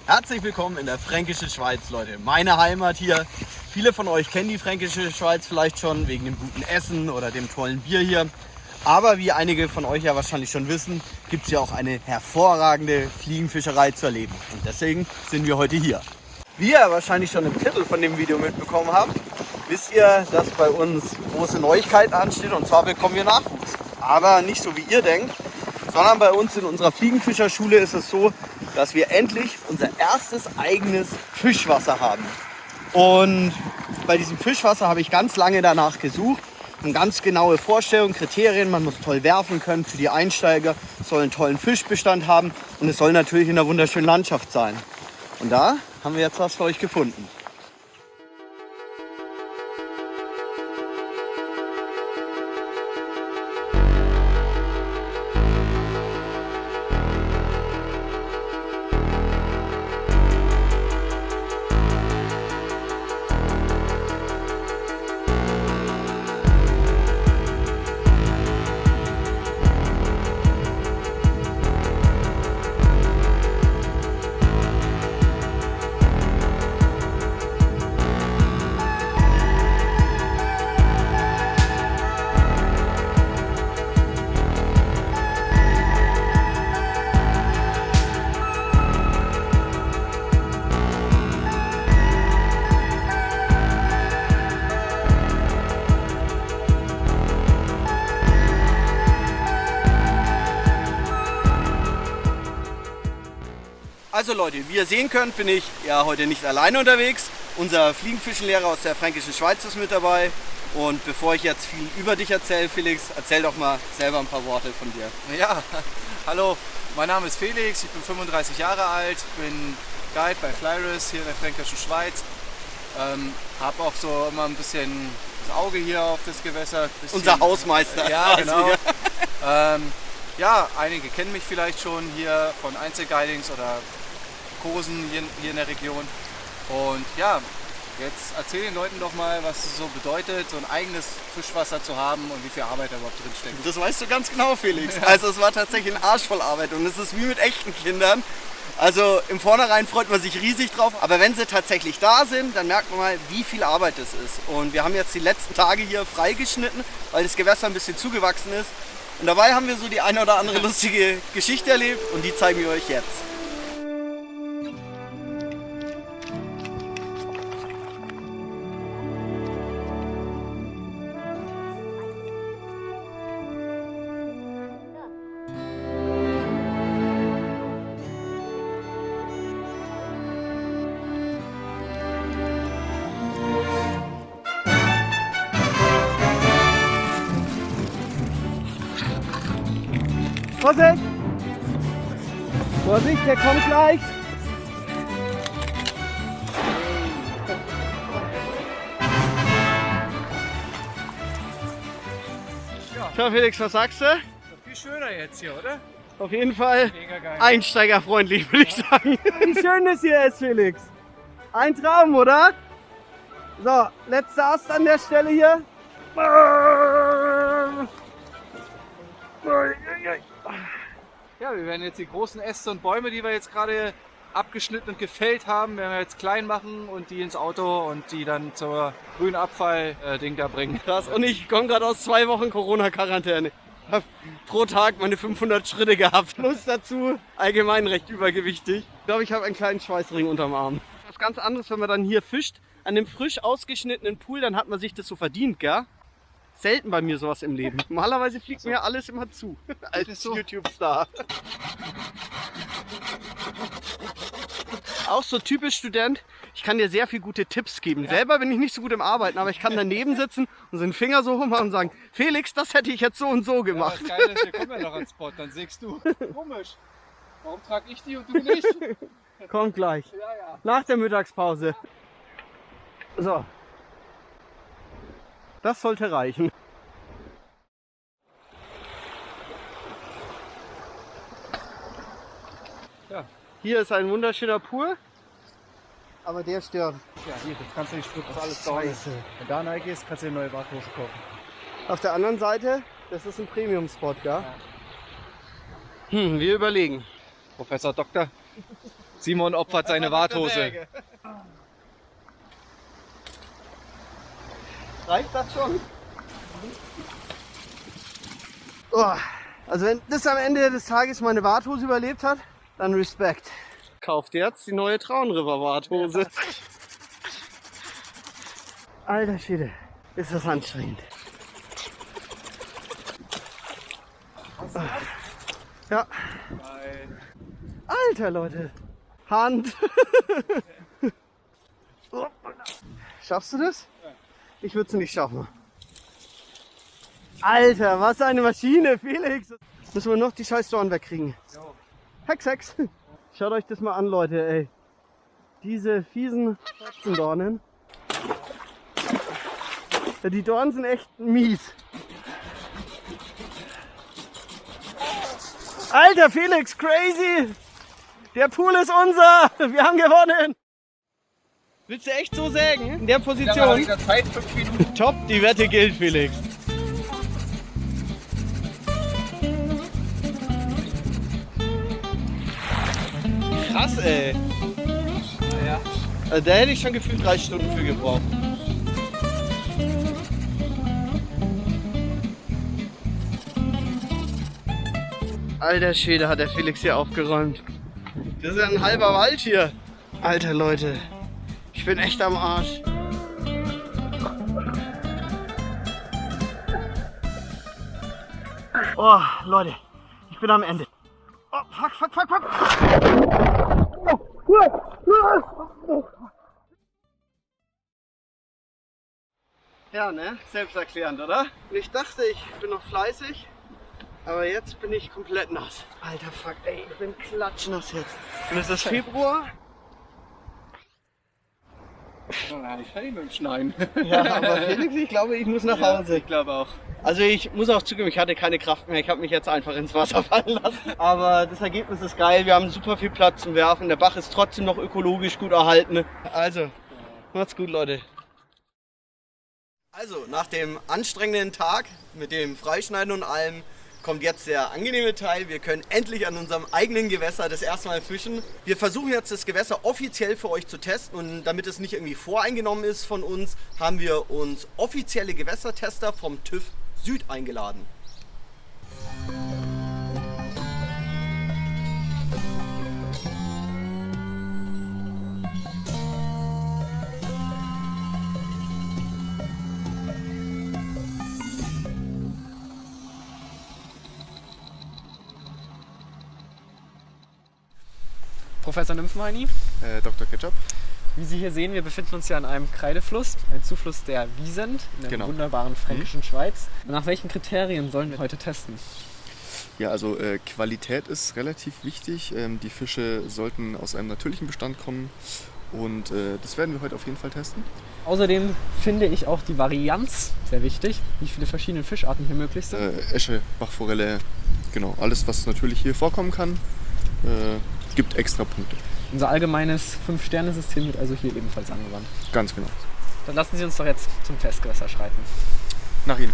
Herzlich willkommen in der Fränkischen Schweiz, Leute. Meine Heimat hier. Viele von euch kennen die Fränkische Schweiz vielleicht schon wegen dem guten Essen oder dem tollen Bier hier. Aber wie einige von euch ja wahrscheinlich schon wissen, gibt es ja auch eine hervorragende Fliegenfischerei zu erleben. Und deswegen sind wir heute hier. Wie ihr wahrscheinlich schon im Titel von dem Video mitbekommen habt, wisst ihr, dass bei uns große Neuigkeiten anstehen. Und zwar bekommen wir Nachwuchs. Aber nicht so wie ihr denkt, sondern bei uns in unserer Fliegenfischerschule ist es so, dass wir endlich unser erstes eigenes Fischwasser haben. Und bei diesem Fischwasser habe ich ganz lange danach gesucht. Und ganz genaue Vorstellungen, Kriterien, man muss toll werfen können für die Einsteiger, es soll einen tollen Fischbestand haben und es soll natürlich in einer wunderschönen Landschaft sein. Und da haben wir jetzt was für euch gefunden. Also Leute, wie ihr sehen könnt, bin ich ja heute nicht alleine unterwegs. Unser Fliegenfischenlehrer aus der Fränkischen Schweiz ist mit dabei. Und bevor ich jetzt viel über dich erzähle, Felix, erzähl doch mal selber ein paar Worte von dir. Ja, hallo, mein Name ist Felix, ich bin 35 Jahre alt, bin Guide bei Flyris hier in der Fränkischen Schweiz. Habe auch so immer ein bisschen das Auge hier auf das Gewässer. Unser Hausmeister. Ja, genau. Ja, einige kennen mich vielleicht schon hier von Einzelguidings oder Kursen hier in der Region. Und ja, jetzt erzähl den Leuten doch mal, was es so bedeutet, so ein eigenes Fischwasser zu haben und wie viel Arbeit da überhaupt drin steckt. Das weißt du ganz genau, Felix. Also es war tatsächlich ein Arsch voll Arbeit und es ist wie mit echten Kindern. Also im Vornherein freut man sich riesig drauf, aber wenn sie tatsächlich da sind, dann merkt man mal, wie viel Arbeit es ist. Und wir haben jetzt die letzten Tage hier freigeschnitten, weil das Gewässer ein bisschen zugewachsen ist. Und dabei haben wir so die eine oder andere lustige Geschichte erlebt und die zeigen wir euch jetzt. Vorsicht! Vorsicht, der kommt gleich! Ja. Tja, Felix, was sagst du? Viel schöner jetzt hier, oder? Auf jeden Fall Mega geil. einsteigerfreundlich, würde ich sagen. Wie schön das hier ist, Felix. Ein Traum, oder? So, letzter Ast an der Stelle hier. Ja, wir werden jetzt die großen Äste und Bäume, die wir jetzt gerade abgeschnitten und gefällt haben, werden wir jetzt klein machen und die ins Auto und die dann zur grünen Abfall-Ding da bringen. Krass, und ich komme gerade aus 2 Wochen Corona-Quarantäne. Hab pro Tag meine 500 Schritte gehabt. Plus dazu allgemein recht übergewichtig. Ich glaube, ich habe einen kleinen Schweißring unterm Arm. Was ganz anderes, wenn man dann hier fischt, an dem frisch ausgeschnittenen Pool, dann hat man sich das so verdient, gell? Selten bei mir sowas im Leben. Normalerweise fliegt mir alles immer zu. Als YouTube-Star. Auch so typisch Student, ich kann dir sehr viele gute Tipps geben. Ja. Selber bin ich nicht so gut im Arbeiten, aber ich kann daneben sitzen und so den Finger so hochmachen und sagen, Felix, das hätte ich jetzt so und so gemacht. Ja, das Geile ist, wir kommen ja noch ans Spot, dann sägst du. Komisch. Warum trage ich die und du nicht? Kommt gleich. Ja, ja. Nach der Mittagspause. So. Das sollte reichen. Ja. Hier ist ein wunderschöner Pool. Aber der stört. Ja, hier, das kannst du nicht drücken, das ist alles Scheiße. Scheiße. Wenn da Nike ist, kannst du eine neue Warthose kaufen. Auf der anderen Seite, das ist ein Premium-Spot, ja? Wir überlegen. Professor Doktor. Simon opfert seine Warthose. Reicht das schon? Oh, also wenn das am Ende des Tages meine Warthose überlebt hat, dann Respekt. Kauft jetzt die neue Traunriver Warthose. Alter Schwede, ist das anstrengend. Ja. Alter Leute. Hand. Schaffst du das? Ich würde es nicht schaffen. Alter, was eine Maschine, Felix. Müssen wir noch die scheiß Dornen wegkriegen. Hex. Schaut euch das mal an, Leute, ey. Diese fiesen Dornen. Ja, die Dornen sind echt mies. Alter Felix, crazy! Der Pool ist unser! Wir haben gewonnen! Willst du echt so sägen? In der Position? Zeit 5 Minuten. Top, die Wette gilt, Felix. Krass, ey. Ja. Also, da hätte ich schon gefühlt 3 Stunden für gebraucht. Alter Schwede, hat der Felix hier aufgeräumt. Das ist ja ein halber Wald hier. Alter Leute, ich bin echt am Arsch. Oh, Leute, ich bin am Ende. Oh, fuck. Ja, ne? Selbsterklärend, oder? Ich dachte, ich bin noch fleißig. Aber jetzt bin ich komplett nass. Alter Fuck, ey, ich bin klatschnass jetzt. Und es ist Februar. Ich kann ihn mit dem Schneiden. Ja, aber Felix, ich glaube, ich muss nach Hause. Ich glaube auch. Also ich muss auch zugeben, ich hatte keine Kraft mehr. Ich habe mich jetzt einfach ins Wasser fallen lassen. Aber das Ergebnis ist geil. Wir haben super viel Platz zum Werfen. Der Bach ist trotzdem noch ökologisch gut erhalten. Also, macht's gut, Leute. Also, nach dem anstrengenden Tag mit dem Freischneiden und allem kommt jetzt der angenehme Teil. Wir können endlich an unserem eigenen Gewässer das erste Mal fischen. Wir versuchen jetzt das Gewässer offiziell für euch zu testen und damit es nicht irgendwie voreingenommen ist von uns, haben wir uns offizielle Gewässertester vom TÜV Süd eingeladen. Professor Nymphenheini, Dr. Ketchup. wie Sie hier sehen, wir befinden uns ja an einem Kreidefluss, ein Zufluss der Wiesent in der Genau. wunderbaren fränkischen Schweiz. Nach welchen Kriterien sollen wir heute testen? Ja, also Qualität ist relativ wichtig. Die Fische sollten aus einem natürlichen Bestand kommen und das werden wir heute auf jeden Fall testen. Außerdem finde ich auch die Varianz sehr wichtig, wie viele verschiedene Fischarten hier möglich sind. Esche, Bachforelle, genau, alles was natürlich hier vorkommen kann, gibt extra Punkte. Unser allgemeines 5-Sterne-System wird also hier ebenfalls angewandt. Ganz genau. Dann lassen Sie uns doch jetzt zum Testgewässer schreiten. Nach Ihnen.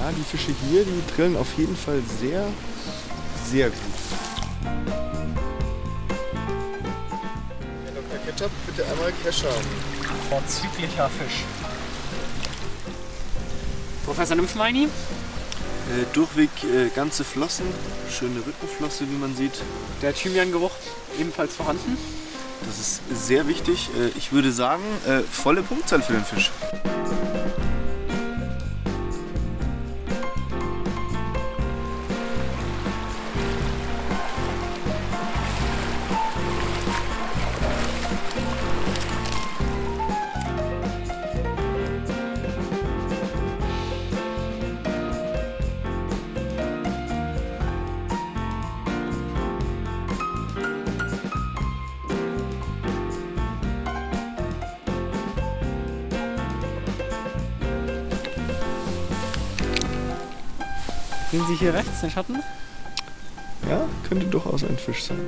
Ja, die Fische hier, die drillen auf jeden Fall sehr, sehr gut. Herr Dr. Ketchup, bitte einmal Kescher. Vorzüglicher Fisch. Professor Nymphenheini? Durchweg ganze Flossen, schöne Rückenflosse, wie man sieht. Der Thymiangeruch ebenfalls vorhanden. Das ist sehr wichtig. Ich würde sagen, volle Punktzahl für den Fisch. Sehen Sie hier rechts den Schatten? Ja, könnte durchaus ein Fisch sein.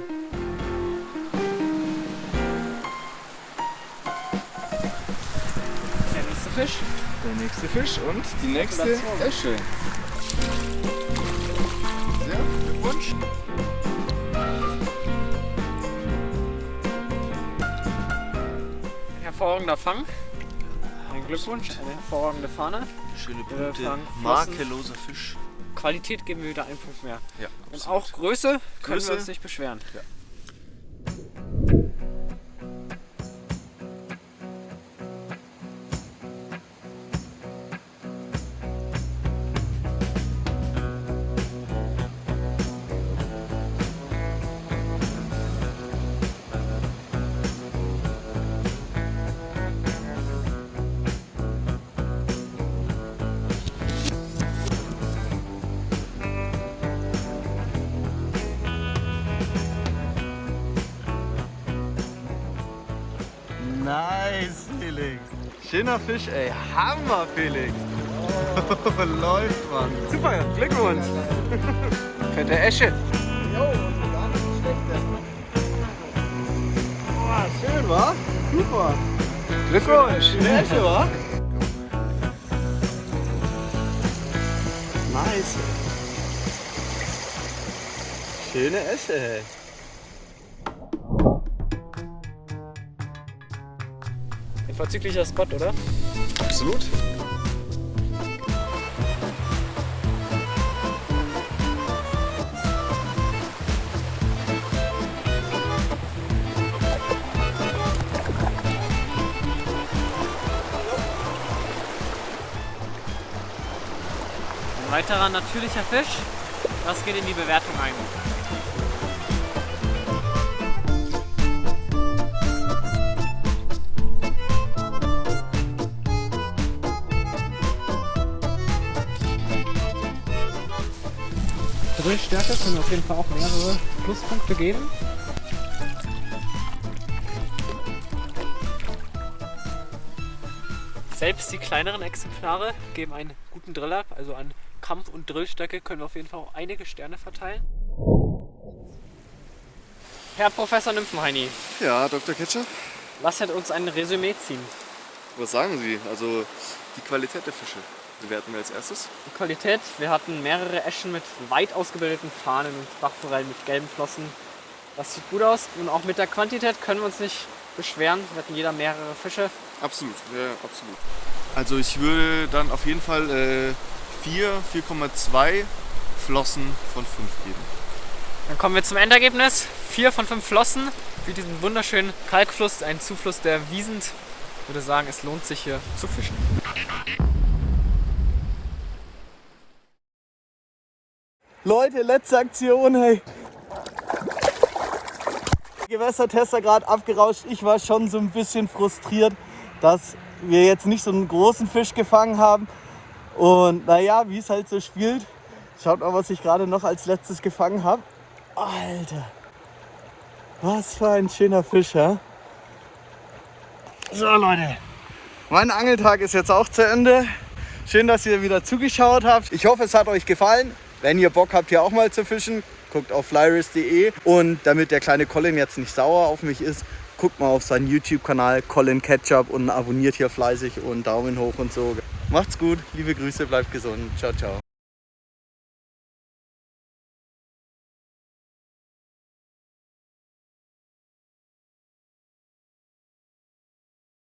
Der nächste Fisch. Der nächste Fisch und die nächste Gratulation. Esche. Sehr Glückwunsch. Hervorragender Fang. Ein Glückwunsch, eine hervorragende Fahne. Schöne Wir bunte, fangen makelloser Fisch. Qualität geben wir wieder einen Punkt mehr. Ja, Und auch Größe können Größe. wir uns nicht beschweren. Ja. Nice, Felix. Schöner Fisch, ey. Hammer, Felix. Läuft, Mann. Super, Glückwunsch. Fette Esche. Boah, schön, wa? Super. Glückwunsch. Schöne Esche, wa? Nice. Schöne Esche, ey. Ein vorzüglicher Spot, oder? Absolut. Ein weiterer natürlicher Fisch. Das geht in die Bewertung ein. Drillstärke können wir auf jeden Fall auch mehrere Pluspunkte geben. Selbst die kleineren Exemplare geben einen guten Drill ab, also an Kampf- und Drillstärke können wir auf jeden Fall auch einige Sterne verteilen. Herr Professor Nymphenheini, Ja, Dr. Ketchup, lasst uns ein Resümee ziehen. was sagen Sie? Also die Qualität der Fische bewerten wir als erstes. Die Qualität, wir hatten mehrere Eschen mit weit ausgebildeten Fahnen und Bachforellen mit gelben Flossen. Das sieht gut aus und auch mit der Quantität können wir uns nicht beschweren. Wir hatten jeder mehrere Fische. Absolut, ja, absolut. Also ich würde dann auf jeden Fall 4,2 Flossen von 5 geben. Dann kommen wir zum Endergebnis. 4 von 5 Flossen für diesen wunderschönen Kalkfluss, ein Zufluss der Wiesent. Ich würde sagen, es lohnt sich hier zu fischen. Leute, letzte Aktion, hey. Gewässertester gerade abgerauscht. Ich war schon so ein bisschen frustriert, dass wir jetzt nicht so einen großen Fisch gefangen haben. Und naja, wie es halt so spielt. Schaut mal, was ich gerade noch als letztes gefangen habe. Alter, was für ein schöner Fisch, ja? So Leute, mein Angeltag ist jetzt auch zu Ende. Schön, dass ihr wieder zugeschaut habt. Ich hoffe, es hat euch gefallen. Wenn ihr Bock habt, hier auch mal zu fischen, guckt auf flyrisk.de. Und damit der kleine Colin jetzt nicht sauer auf mich ist, guckt mal auf seinen YouTube-Kanal Colin Ketchup und abonniert hier fleißig und Daumen hoch und so. Macht's gut, liebe Grüße, bleibt gesund. Ciao, ciao.